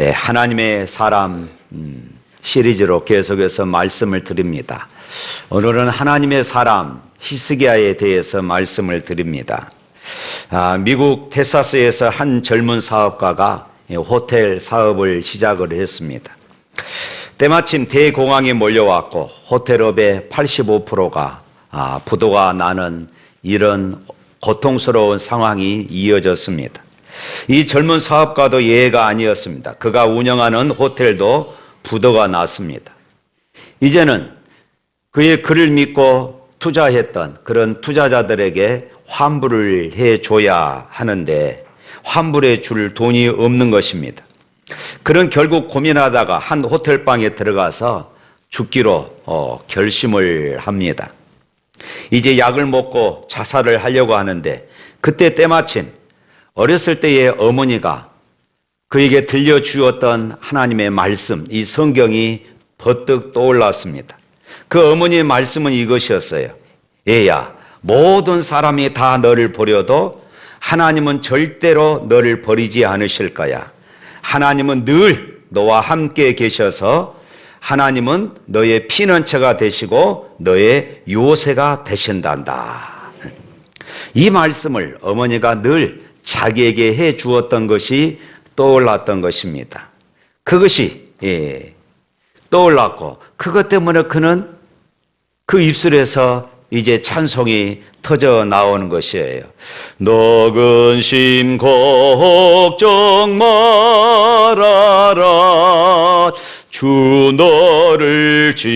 하나님의 사람 시리즈로 계속해서 말씀을 드립니다. 오늘은 하나님의 사람 히스기야에 대해서 말씀을 드립니다. 미국 텍사스에서 한 젊은 사업가가 호텔 사업을 시작을 했습니다. 때마침 대공황이 몰려왔고 호텔업의 85%가 부도가 나는 이런 고통스러운 상황이 이어졌습니다. 이 젊은 사업가도 예외가 아니었습니다. 그가 운영하는 호텔도 부도가 났습니다. 이제는 그의 글을 믿고 투자했던 그런 투자자들에게 환불을 해줘야 하는데 환불해 줄 돈이 없는 것입니다. 그는 결국 고민하다가 한 호텔방에 들어가서 죽기로 결심을 합니다. 이제 약을 먹고 자살을 하려고 하는데 그때 때마침 어렸을 때의 어머니가 그에게 들려주었던 하나님의 말씀, 이 성경이 버뜩 떠올랐습니다. 그 어머니의 말씀은 이것이었어요. 얘야, 모든 사람이 다 너를 버려도 하나님은 절대로 너를 버리지 않으실 거야. 하나님은 늘 너와 함께 계셔서 하나님은 너의 피난처가 되시고 너의 요새가 되신단다. 이 말씀을 어머니가 늘 자기에게 해 주었던 것이 떠올랐던 것입니다. 그것이 떠올랐고 그것 때문에 그는 그 입술에서 이제 찬송이 터져 나오는 것이에요. 너 근심 걱정 말아라 주 너를 지키리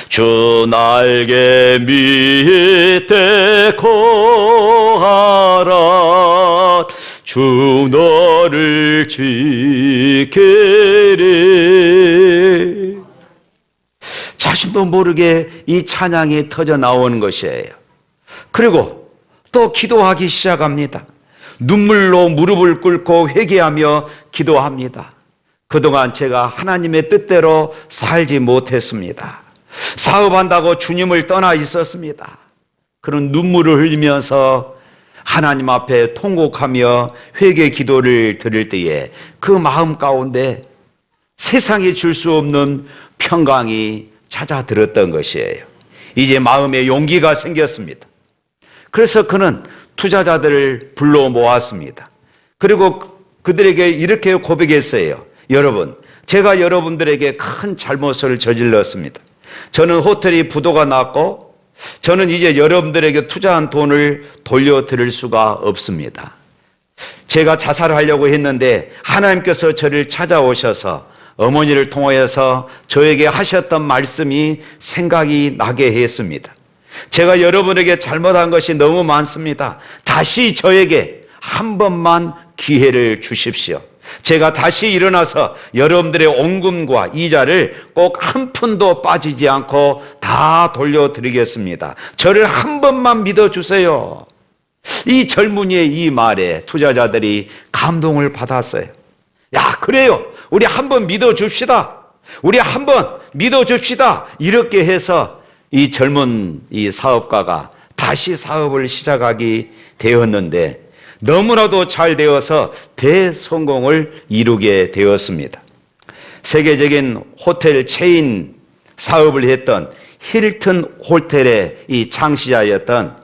주 날개 밑에 거하라 주 너를 지키리. 자신도 모르게 이 찬양이 터져 나오는 것이에요. 그리고 또 기도하기 시작합니다. 눈물로 무릎을 꿇고 회개하며 기도합니다. 그동안 제가 하나님의 뜻대로 살지 못했습니다. 사업한다고 주님을 떠나 있었습니다. 그런 눈물을 흘리면서 하나님 앞에 통곡하며 회개 기도를 드릴 때에 그 마음 가운데 세상이 줄 수 없는 평강이 찾아들었던 것이에요. 이제 마음에 용기가 생겼습니다. 그래서 그는 투자자들을 불러 모았습니다. 그리고 그들에게 이렇게 고백했어요. 여러분, 제가 여러분들에게 큰 잘못을 저질렀습니다. 저는 호텔이 부도가 났고 저는 이제 여러분들에게 투자한 돈을 돌려드릴 수가 없습니다. 제가 자살하려고 했는데 하나님께서 저를 찾아오셔서 어머니를 통하여서 저에게 하셨던 말씀이 생각이 나게 했습니다. 제가 여러분에게 잘못한 것이 너무 많습니다. 다시 저에게 한 번만 기회를 주십시오. 제가 다시 일어나서 여러분들의 원금과 이자를 꼭 한 푼도 빠지지 않고 다 돌려드리겠습니다. 저를 한 번만 믿어주세요. 이 젊은이의 이 말에 투자자들이 감동을 받았어요. 야, 그래요. 우리 한번 믿어줍시다. 우리 한번 믿어줍시다. 이렇게 해서 이 젊은 이 사업가가 다시 사업을 시작하게 되었는데 너무나도 잘 되어서 대성공을 이루게 되었습니다. 세계적인 호텔 체인 사업을 했던 힐튼 호텔의 이 창시자였던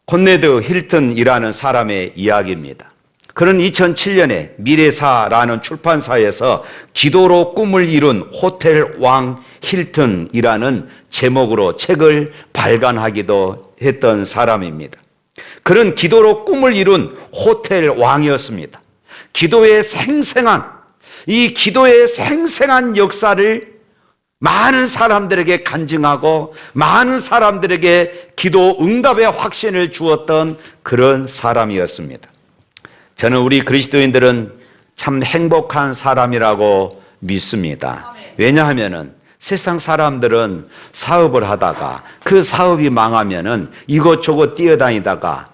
콘네드 힐튼이라는 사람의 이야기입니다. 그는 2007년에 미래사라는 출판사에서 기도로 꿈을 이룬 호텔 왕 힐튼이라는 제목으로 책을 발간하기도 했던 사람입니다. 그는 기도로 꿈을 이룬 호텔 왕이었습니다. 기도의 생생한 역사를 많은 사람들에게 간증하고 많은 사람들에게 기도 응답의 확신을 주었던 그런 사람이었습니다. 저는 우리 그리스도인들은 참 행복한 사람이라고 믿습니다. 왜냐하면은 세상 사람들은 사업을 하다가 그 사업이 망하면은 이것저것 뛰어다니다가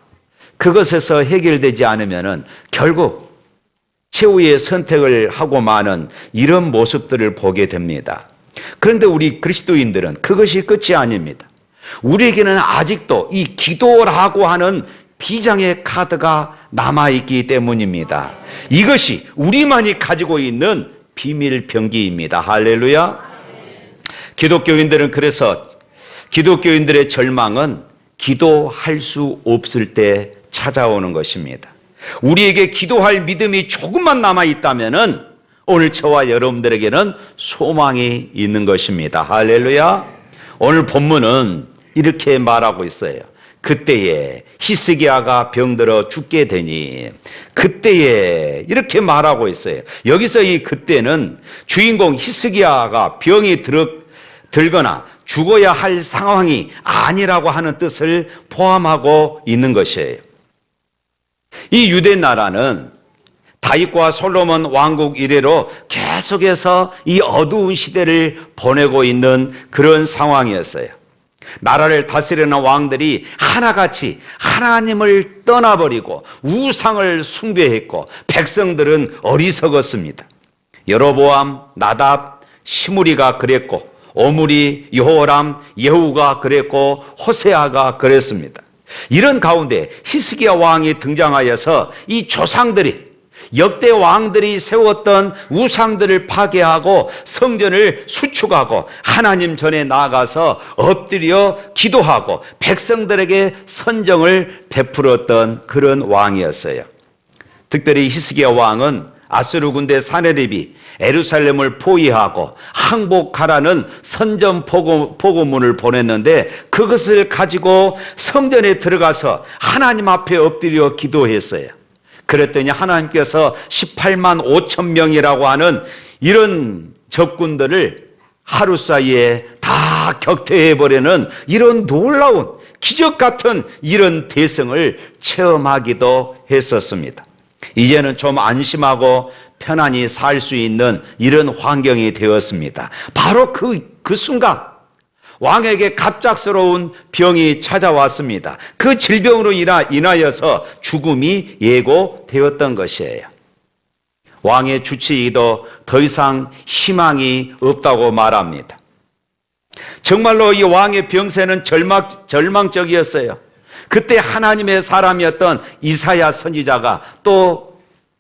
그것에서 해결되지 않으면은 결국 최후의 선택을 하고 마는 이런 모습들을 보게 됩니다. 그런데 우리 그리스도인들은 그것이 끝이 아닙니다. 우리에게는 아직도 이 기도라고 하는 비장의 카드가 남아있기 때문입니다. 이것이 우리만이 가지고 있는 비밀병기입니다. 할렐루야. 기독교인들은 그래서 기독교인들의 절망은 기도할 수 없을 때 찾아오는 것입니다. 우리에게 기도할 믿음이 조금만 남아있다면 오늘 저와 여러분들에게는 소망이 있는 것입니다. 할렐루야. 오늘 본문은 이렇게 말하고 있어요. 그때에 히스기야가 병들어 죽게 되니, 그때에 이렇게 말하고 있어요. 여기서 이 그때는 주인공 히스기야가 병이 들거나 죽어야 할 상황이 아니라고 하는 뜻을 포함하고 있는 것이에요. 이 유대 나라는 다윗과 솔로몬 왕국 이래로 계속해서 이 어두운 시대를 보내고 있는 그런 상황이었어요. 나라를 다스리는 왕들이 하나같이 하나님을 떠나버리고 우상을 숭배했고 백성들은 어리석었습니다. 여로보암, 나답, 시므리가 그랬고 오므리, 여호람, 예후가 그랬고 호세아가 그랬습니다. 이런 가운데 히스기야 왕이 등장하여서 이 조상들이 역대 왕들이 세웠던 우상들을 파괴하고 성전을 수축하고 하나님 전에 나아가서 엎드려 기도하고 백성들에게 선정을 베풀었던 그런 왕이었어요. 특별히 히스기야 왕은 아수르 군대 사네립이 예루살렘을 포위하고 항복하라는 선전 보고문을 보냈는데 그것을 가지고 성전에 들어가서 하나님 앞에 엎드려 기도했어요. 그랬더니 하나님께서 18만 5천 명이라고 하는 이런 적군들을 하루 사이에 다 격퇴해버리는 이런 놀라운 기적 같은 이런 대성을 체험하기도 했었습니다. 이제는 좀 안심하고 편안히 살 수 있는 이런 환경이 되었습니다. 바로 그 순간 왕에게 갑작스러운 병이 찾아왔습니다. 그 질병으로 인하여서 죽음이 예고되었던 것이에요. 왕의 주치의도 더 이상 희망이 없다고 말합니다. 정말로 이 왕의 병세는 절망적이었어요. 그때 하나님의 사람이었던 이사야 선지자가 또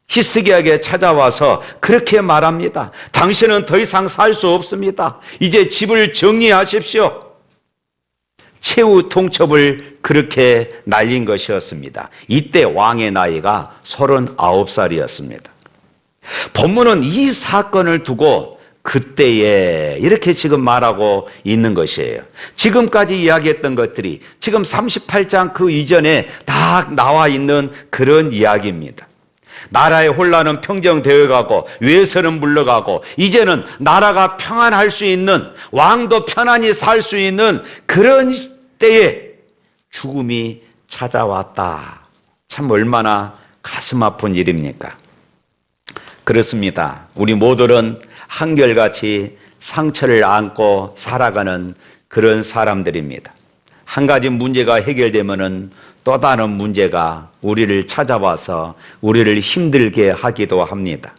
히스기야에게 찾아와서 그렇게 말합니다. 당신은 더 이상 살 수 없습니다. 이제 집을 정리하십시오. 최후 통첩을 그렇게 날린 것이었습니다. 이때 왕의 나이가 39살이었습니다. 본문은 이 사건을 두고 그때에 이렇게 지금 말하고 있는 것이에요. 지금까지 이야기했던 것들이 지금 38장 그 이전에 다 나와 있는 그런 이야기입니다. 나라의 혼란은 평정되어 가고 외세는 물러가고 이제는 나라가 평안할 수 있는, 왕도 편안히 살 수 있는 그런 때에 죽음이 찾아왔다. 참 얼마나 가슴 아픈 일입니까? 그렇습니다. 우리 모두는 한결같이 상처를 안고 살아가는 그런 사람들입니다. 한 가지 문제가 해결되면은 또 다른 문제가 우리를 찾아와서 우리를 힘들게 하기도 합니다.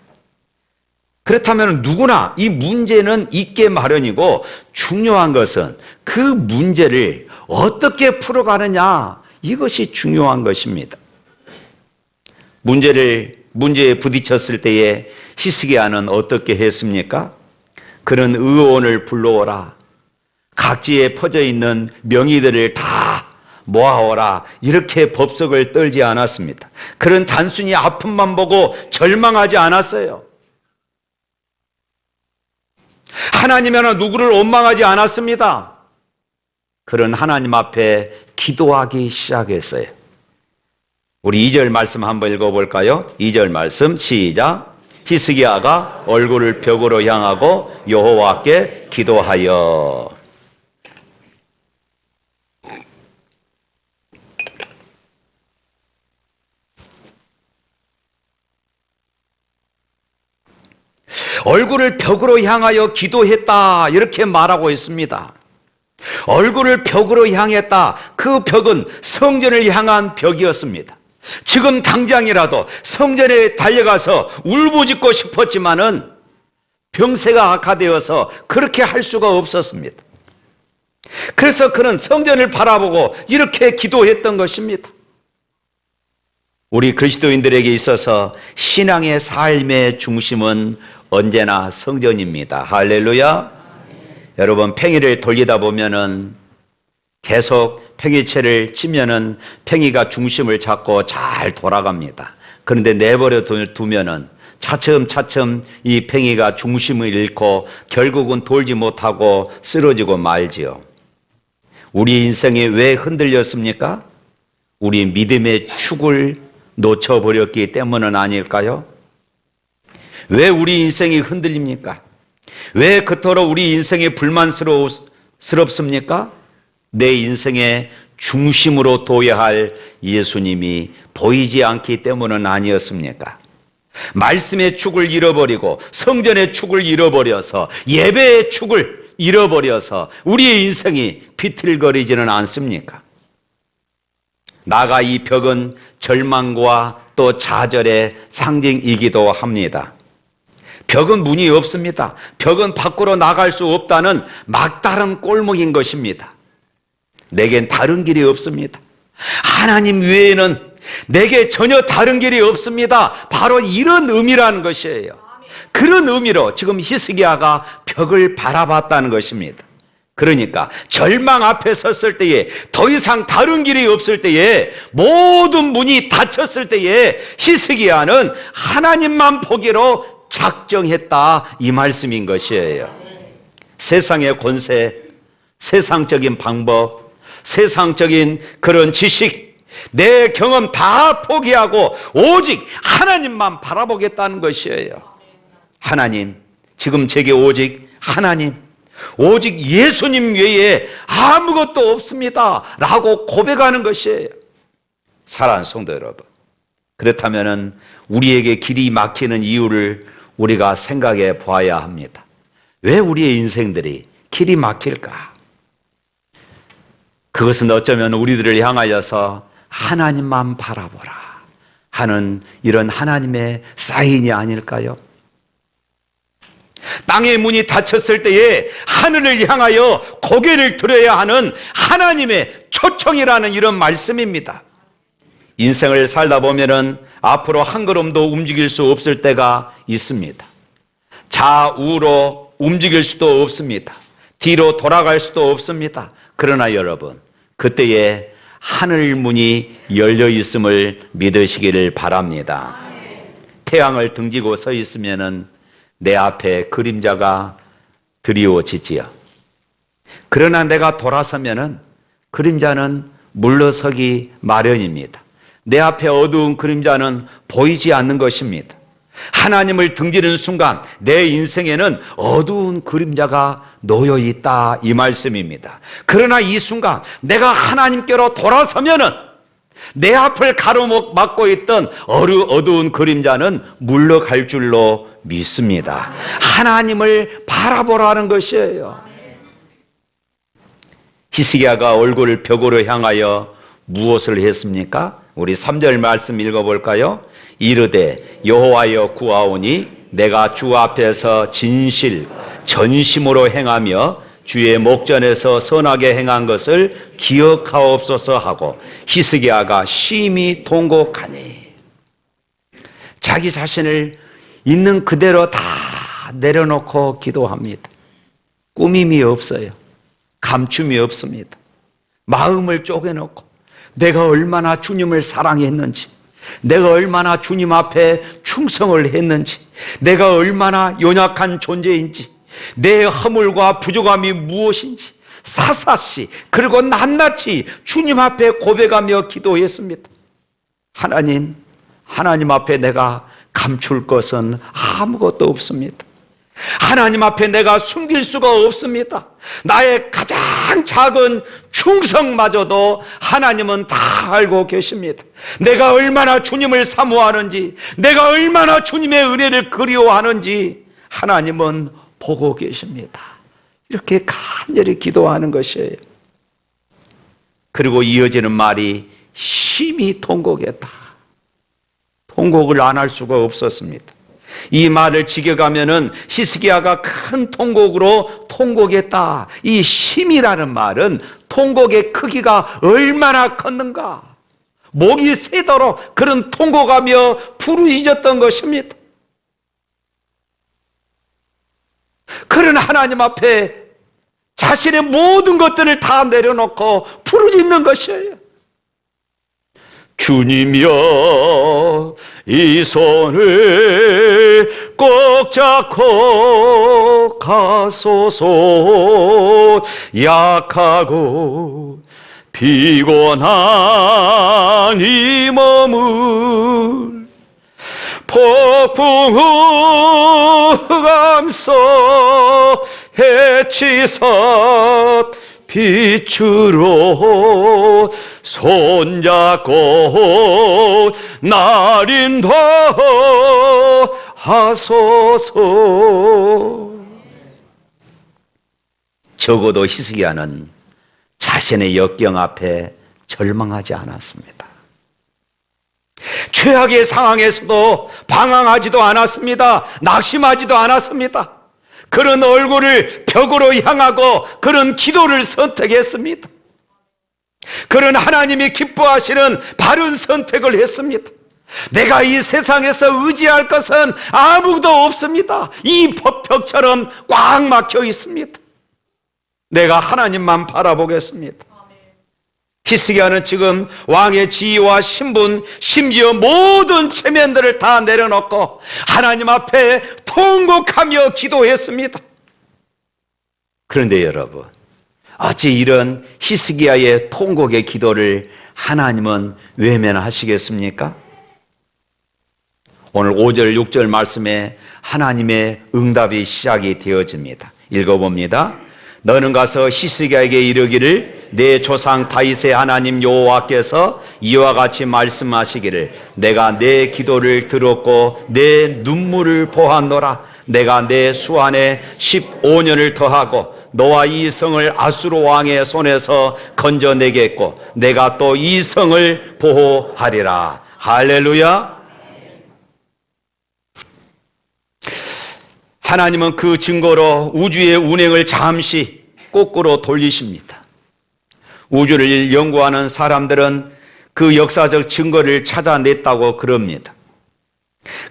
그렇다면 누구나 이 문제는 있게 마련이고 중요한 것은 그 문제를 어떻게 풀어가느냐, 이것이 중요한 것입니다. 문제에 부딪혔을 때에 히스기야는 어떻게 했습니까? 그는 의원을 불러오라. 각지에 퍼져 있는 명의들을 다 모아오라. 이렇게 법석을 떨지 않았습니다. 그는 단순히 아픔만 보고 절망하지 않았어요. 하나님이나 누구를 원망하지 않았습니다. 그는 하나님 앞에 기도하기 시작했어요. 우리 2절 말씀 한번 읽어볼까요? 2절 말씀 시작. 히스기야가 얼굴을 벽으로 향하고 여호와께 기도하여. 얼굴을 벽으로 향하여 기도했다, 이렇게 말하고 있습니다. 얼굴을 벽으로 향했다. 그 벽은 성전을 향한 벽이었습니다. 지금 당장이라도 성전에 달려가서 울부짖고 싶었지만은 병세가 악화되어서 그렇게 할 수가 없었습니다. 그래서 그는 성전을 바라보고 이렇게 기도했던 것입니다. 우리 그리스도인들에게 있어서 신앙의 삶의 중심은 언제나 성전입니다. 할렐루야. 여러분, 팽이를 돌리다 보면은 계속 팽이채를 치면은 팽이가 중심을 잡고 잘 돌아갑니다. 그런데 내버려 두면은 차츰차츰 이 팽이가 중심을 잃고 결국은 돌지 못하고 쓰러지고 말지요. 우리 인생이 왜 흔들렸습니까? 우리 믿음의 축을 놓쳐버렸기 때문은 아닐까요? 왜 우리 인생이 흔들립니까? 왜 그토록 우리 인생이 불만스럽습니까? 내 인생의 중심으로 둬야 할 예수님이 보이지 않기 때문은 아니었습니까? 말씀의 축을 잃어버리고 성전의 축을 잃어버려서 예배의 축을 잃어버려서 우리의 인생이 비틀거리지는 않습니까? 나가 이 벽은 절망과 또 좌절의 상징이기도 합니다. 벽은 문이 없습니다. 벽은 밖으로 나갈 수 없다는 막다른 골목인 것입니다. 내겐 다른 길이 없습니다. 하나님 외에는 내게 전혀 다른 길이 없습니다. 바로 이런 의미라는 것이에요. 그런 의미로 지금 히스기야가 벽을 바라봤다는 것입니다. 그러니까 절망 앞에 섰을 때에, 더 이상 다른 길이 없을 때에, 모든 문이 닫혔을 때에 히스기야는 하나님만 보기로 작정했다, 이 말씀인 것이에요. 세상의 권세, 세상적인 방법, 세상적인 그런 지식, 내 경험 다 포기하고 오직 하나님만 바라보겠다는 것이에요. 하나님, 지금 제게 오직 하나님, 오직 예수님 외에 아무것도 없습니다 라고 고백하는 것이에요. 사랑하는 성도 여러분, 그렇다면 우리에게 길이 막히는 이유를 우리가 생각해 봐야 합니다. 왜 우리의 인생들이 길이 막힐까? 그것은 어쩌면 우리들을 향하여서 하나님만 바라보라 하는 이런 하나님의 사인이 아닐까요? 땅의 문이 닫혔을 때에 하늘을 향하여 고개를 들어야 하는 하나님의 초청이라는 이런 말씀입니다. 인생을 살다 보면은 앞으로 한 걸음도 움직일 수 없을 때가 있습니다. 좌우로 움직일 수도 없습니다. 뒤로 돌아갈 수도 없습니다. 그러나 여러분, 그때에 하늘 문이 열려 있음을 믿으시기를 바랍니다. 태양을 등지고 서 있으면은 내 앞에 그림자가 드리워지지요. 그러나 내가 돌아서면은 그림자는 물러서기 마련입니다. 내 앞에 어두운 그림자는 보이지 않는 것입니다. 하나님을 등지는 순간 내 인생에는 어두운 그림자가 놓여 있다, 이 말씀입니다. 그러나 이 순간 내가 하나님께로 돌아서면은 내 앞을 가로막고 있던 어두운 그림자는 물러갈 줄로 믿습니다. 하나님을 바라보라는 것이에요. 히스기야가 얼굴을 벽으로 향하여 무엇을 했습니까? 우리 3절 말씀 읽어볼까요? 이르되 여호와여 구하오니 내가 주 앞에서 진실 전심으로 행하며 주의 목전에서 선하게 행한 것을 기억하옵소서 하고 히스기야가 심히 통곡하니. 자기 자신을 있는 그대로 다 내려놓고 기도합니다. 꾸밈이 없어요. 감춤이 없습니다. 마음을 쪼개놓고 내가 얼마나 주님을 사랑했는지, 내가 얼마나 주님 앞에 충성을 했는지, 내가 얼마나 연약한 존재인지, 내 허물과 부족함이 무엇인지 사사시 그리고 낱낱이 주님 앞에 고백하며 기도했습니다. 하나님, 하나님 앞에 내가 감출 것은 아무것도 없습니다. 하나님 앞에 내가 숨길 수가 없습니다. 나의 가장 작은 충성마저도 하나님은 다 알고 계십니다. 내가 얼마나 주님을 사모하는지, 내가 얼마나 주님의 은혜를 그리워하는지 하나님은 보고 계십니다. 이렇게 간절히 기도하는 것이에요. 그리고 이어지는 말이 심히 통곡했다. 통곡을 안 할 수가 없었습니다. 이 말을 지켜가면은 히스기야가 큰 통곡으로 통곡했다. 이 심이라는 말은 통곡의 크기가 얼마나 컸는가, 목이 새도록 그런 통곡하며 부르짖었던 것입니다. 그런 하나님 앞에 자신의 모든 것들을 다 내려놓고 부르짖는 것이에요. 주님이여, 이 손을 꼭 잡고 가소서. 약하고 피곤한 이 몸을 폭풍 흑암속 해치사 빛으로 손잡고 날 인도하소서. 적어도 히스기야는 자신의 역경 앞에 절망하지 않았습니다. 최악의 상황에서도 방황하지도 않았습니다. 낙심하지도 않았습니다. 그런 얼굴을 벽으로 향하고 그런 기도를 선택했습니다. 그런 하나님이 기뻐하시는 바른 선택을 했습니다. 내가 이 세상에서 의지할 것은 아무도 없습니다. 이 벽처럼 꽉 막혀 있습니다. 내가 하나님만 바라보겠습니다. 히스기야는 지금 왕의 지위와 신분, 심지어 모든 체면들을 다 내려놓고 하나님 앞에 통곡하며 기도했습니다. 그런데 여러분, 어찌 이런 히스기야의 통곡의 기도를 하나님은 외면하시겠습니까? 오늘 5절, 6절 말씀에 하나님의 응답이 시작이 되어집니다. 읽어봅니다. 너는 가서 히스기야에게 이르기를 내 조상 다윗의 하나님 여호와께서 이와 같이 말씀하시기를 내가 내 기도를 들었고 내 눈물을 보았노라. 내가 내 수 안에 15년을 더하고 너와 이 성을 아수르 왕의 손에서 건져내겠고 내가 또 이 성을 보호하리라. 할렐루야. 하나님은 그 증거로 우주의 운행을 잠시 거꾸로 돌리십니다. 우주를 연구하는 사람들은 그 역사적 증거를 찾아냈다고 그럽니다.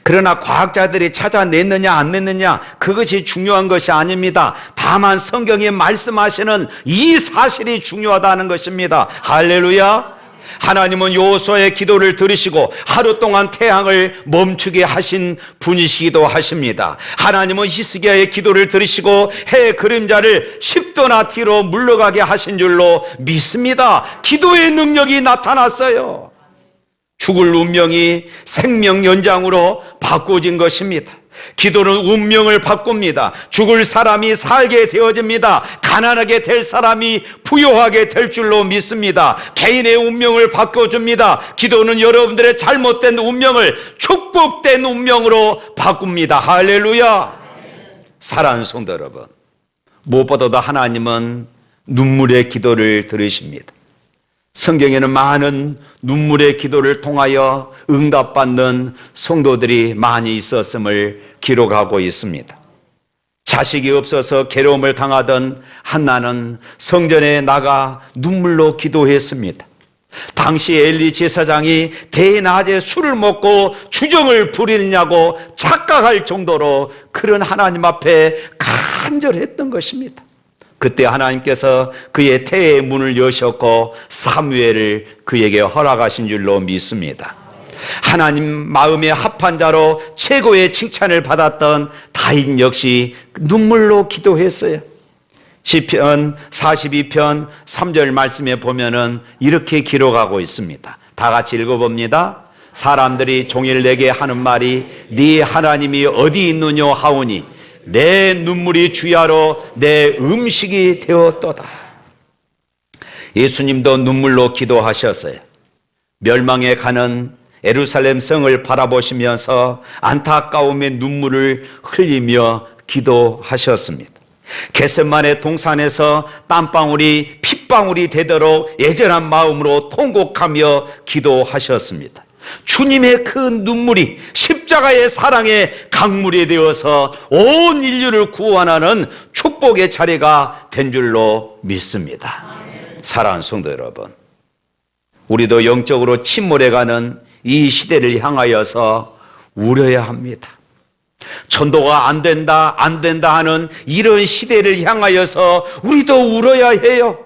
그러나 과학자들이 찾아냈느냐 안 냈느냐 그것이 중요한 것이 아닙니다. 다만 성경이 말씀하시는 이 사실이 중요하다는 것입니다. 할렐루야. 하나님은 여호수아의 기도를 들으시고 하루 동안 태양을 멈추게 하신 분이시기도 하십니다. 하나님은 히스기야의 기도를 들으시고 해의 그림자를 10도나 뒤로 물러가게 하신 줄로 믿습니다. 기도의 능력이 나타났어요. 죽을 운명이 생명 연장으로 바꿔진 것입니다. 기도는 운명을 바꿉니다. 죽을 사람이 살게 되어집니다. 가난하게 될 사람이 부유하게 될 줄로 믿습니다. 개인의 운명을 바꿔줍니다. 기도는 여러분들의 잘못된 운명을 축복된 운명으로 바꿉니다. 할렐루야. 사랑하는 성도 여러분, 무엇보다도 하나님은 눈물의 기도를 들으십니다. 성경에는 많은 눈물의 기도를 통하여 응답받는 성도들이 많이 있었음을 기록하고 있습니다. 자식이 없어서 괴로움을 당하던 한나는 성전에 나가 눈물로 기도했습니다. 당시 엘리 제사장이 대낮에 술을 먹고 주정을 부리느냐고 착각할 정도로 그런 하나님 앞에 간절했던 것입니다. 그때 하나님께서 그의 태의 문을 여셨고 사무엘을 그에게 허락하신 줄로 믿습니다. 하나님 마음에 합한 자로 최고의 칭찬을 받았던 다윗 역시 눈물로 기도했어요. 시편 42편 3절 말씀에 보면은 이렇게 기록하고 있습니다. 다 같이 읽어봅니다. 사람들이 종일 내게 하는 말이 네 하나님이 어디 있느냐 하오니 내 눈물이 주야로 내 음식이 되었도다. 예수님도 눈물로 기도하셨어요. 멸망에 가는 예루살렘 성을 바라보시면서 안타까움의 눈물을 흘리며 기도하셨습니다. 겟세마네 동산에서 땀방울이 핏방울이 되도록 애절한 마음으로 통곡하며 기도하셨습니다. 주님의 그 눈물이 십자가의 사랑의 강물이 되어서 온 인류를 구원하는 축복의 자리가 된 줄로 믿습니다. 사랑하는 성도 여러분, 우리도 영적으로 침몰해가는 이 시대를 향하여서 울어야 합니다. 전도가 안 된다 하는 이런 시대를 향하여서 우리도 울어야 해요.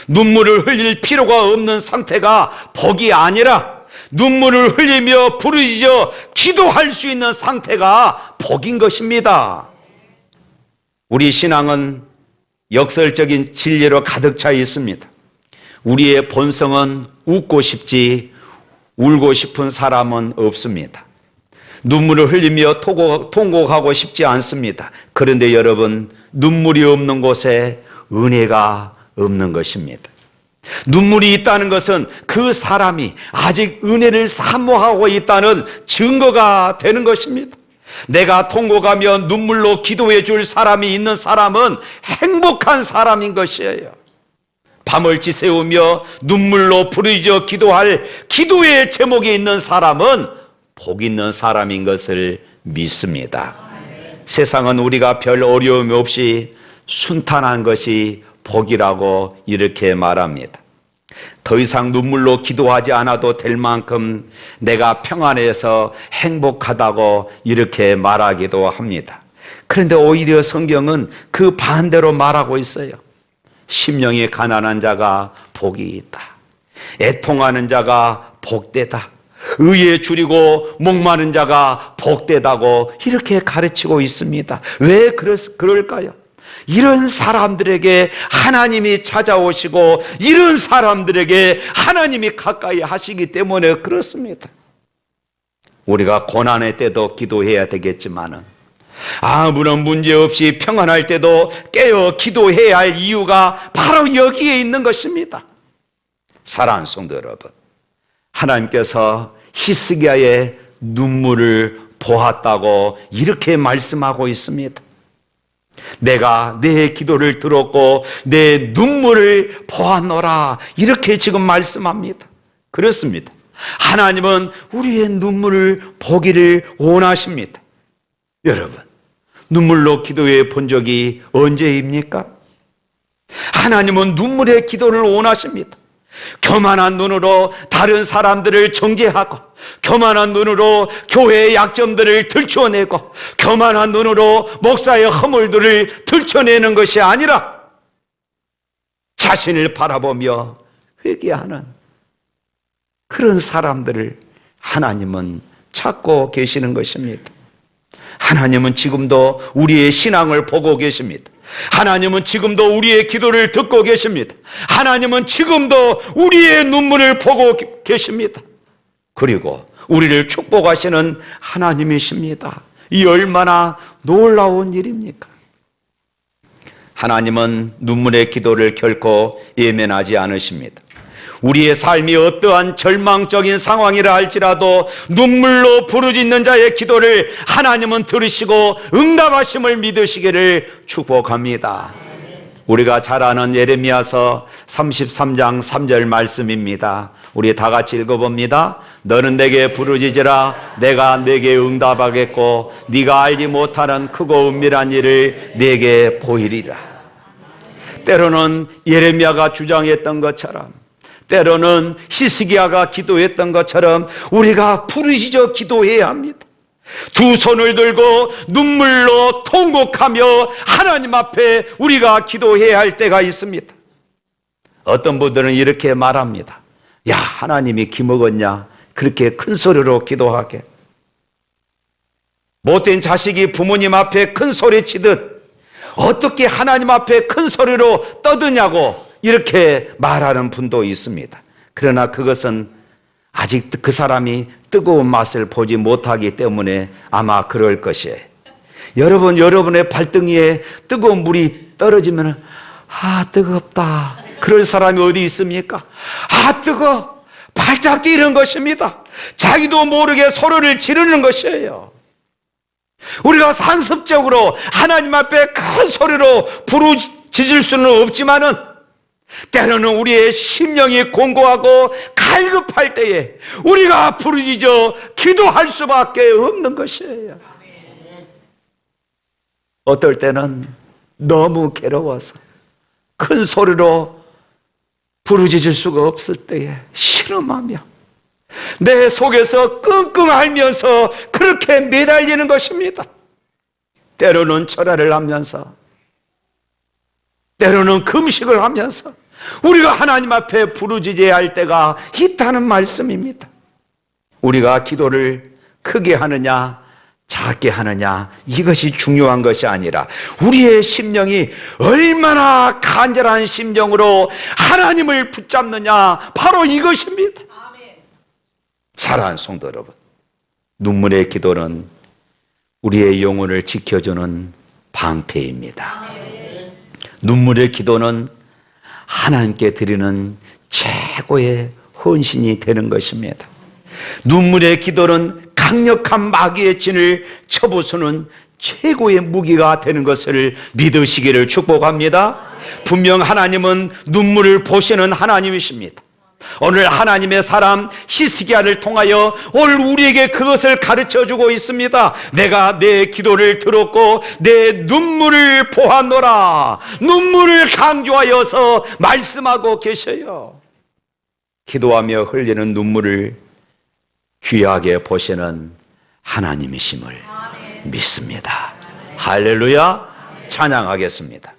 눈물을 흘릴 필요가 없는 상태가 복이 아니라 눈물을 흘리며 부르짖어 기도할 수 있는 상태가 복인 것입니다. 우리 신앙은 역설적인 진리로 가득 차 있습니다. 우리의 본성은 웃고 싶지 울고 싶은 사람은 없습니다. 눈물을 흘리며 통곡하고 싶지 않습니다. 그런데 여러분, 눈물이 없는 곳에 은혜가 없는 것입니다. 눈물이 있다는 것은 그 사람이 아직 은혜를 사모하고 있다는 증거가 되는 것입니다. 내가 통곡하며 눈물로 기도해 줄 사람이 있는 사람은 행복한 사람인 것이에요. 밤을 지새우며 눈물로 부르짖어 기도할 기도의 제목이 있는 사람은 복 있는 사람인 것을 믿습니다. 세상은 우리가 별 어려움 없이 순탄한 것이 복이라고 이렇게 말합니다. 더 이상 눈물로 기도하지 않아도 될 만큼 내가 평안해서 행복하다고 이렇게 말하기도 합니다. 그런데 오히려 성경은 그 반대로 말하고 있어요. 심령이 가난한 자가 복이 있다. 애통하는 자가 복되다. 의에 줄이고 목마른 자가 복되다고 이렇게 가르치고 있습니다. 왜 그럴까요? 이런 사람들에게 하나님이 찾아오시고 이런 사람들에게 하나님이 가까이 하시기 때문에 그렇습니다. 우리가 고난의 때도 기도해야 되겠지만은 아무런 문제 없이 평안할 때도 깨어 기도해야 할 이유가 바로 여기에 있는 것입니다. 사랑하는 성도 여러분, 하나님께서 히스기야의 눈물을 보았다고 이렇게 말씀하고 있습니다. 내가 내 기도를 들었고 내 눈물을 보았노라, 이렇게 지금 말씀합니다. 그렇습니다. 하나님은 우리의 눈물을 보기를 원하십니다. 여러분, 눈물로 기도해 본 적이 언제입니까? 하나님은 눈물의 기도를 원하십니다. 교만한 눈으로 다른 사람들을 정죄하고, 교만한 눈으로 교회의 약점들을 들춰내고, 교만한 눈으로 목사의 허물들을 들춰내는 것이 아니라 자신을 바라보며 회개하는 그런 사람들을 하나님은 찾고 계시는 것입니다. 하나님은 지금도 우리의 신앙을 보고 계십니다. 하나님은 지금도 우리의 기도를 듣고 계십니다. 하나님은 지금도 우리의 눈물을 보고 계십니다. 그리고 우리를 축복하시는 하나님이십니다. 이 얼마나 놀라운 일입니까? 하나님은 눈물의 기도를 결코 예면하지 않으십니다. 우리의 삶이 어떠한 절망적인 상황이라 할지라도 눈물로 부르짖는 자의 기도를 하나님은 들으시고 응답하심을 믿으시기를 축복합니다. 우리가 잘 아는 예레미야서 33장 3절 말씀입니다. 우리 다 같이 읽어봅니다. 너는 내게 부르짖으라. 내가 내게 응답하겠고 네가 알지 못하는 크고 은밀한 일을 내게 보이리라. 때로는 예레미야가 주장했던 것처럼, 때로는 히스기야가 기도했던 것처럼 우리가 부르짖어 기도해야 합니다. 두 손을 들고 눈물로 통곡하며 하나님 앞에 우리가 기도해야 할 때가 있습니다. 어떤 분들은 이렇게 말합니다. 야, 하나님이 기먹었냐? 그렇게 큰 소리로 기도하게. 못된 자식이 부모님 앞에 큰 소리 치듯 어떻게 하나님 앞에 큰 소리로 떠드냐고 이렇게 말하는 분도 있습니다. 그러나 그것은 아직 그 사람이 뜨거운 맛을 보지 못하기 때문에 아마 그럴 것이에요. 여러분의 발등위에 뜨거운 물이 떨어지면 뜨겁다, 그럴 사람이 어디 있습니까? 뜨거워, 발작 뛰는 것입니다. 자기도 모르게 소리를 지르는 것이에요. 우리가 상습적으로 하나님 앞에 큰 소리로 부르짖을 수는 없지만은 때로는 우리의 심령이 공고하고 갈급할 때에 우리가 부르짖어 기도할 수밖에 없는 것이에요. 어떨 때는 너무 괴로워서 큰 소리로 부르짖을 수가 없을 때에 신음하며 내 속에서 끙끙 앓면서 그렇게 매달리는 것입니다. 때로는 절하를 하면서, 때로는 금식을 하면서 우리가 하나님 앞에 부르짖어야 할 때가 있다는 말씀입니다. 우리가 기도를 크게 하느냐 작게 하느냐, 이것이 중요한 것이 아니라 우리의 심령이 얼마나 간절한 심정으로 하나님을 붙잡느냐, 바로 이것입니다. 사랑하는 성도 여러분, 눈물의 기도는 우리의 영혼을 지켜주는 방패입니다. 눈물의 기도는 하나님께 드리는 최고의 헌신이 되는 것입니다. 눈물의 기도는 강력한 마귀의 진을 쳐부수는 최고의 무기가 되는 것을 믿으시기를 축복합니다. 분명 하나님은 눈물을 보시는 하나님이십니다. 오늘 하나님의 사람 히스기야를 통하여 오늘 우리에게 그것을 가르쳐주고 있습니다. 내가 내 기도를 들었고 내 눈물을 보았노라. 눈물을 강조하여서 말씀하고 계셔요. 기도하며 흘리는 눈물을 귀하게 보시는 하나님이심을 믿습니다. 할렐루야. 찬양하겠습니다.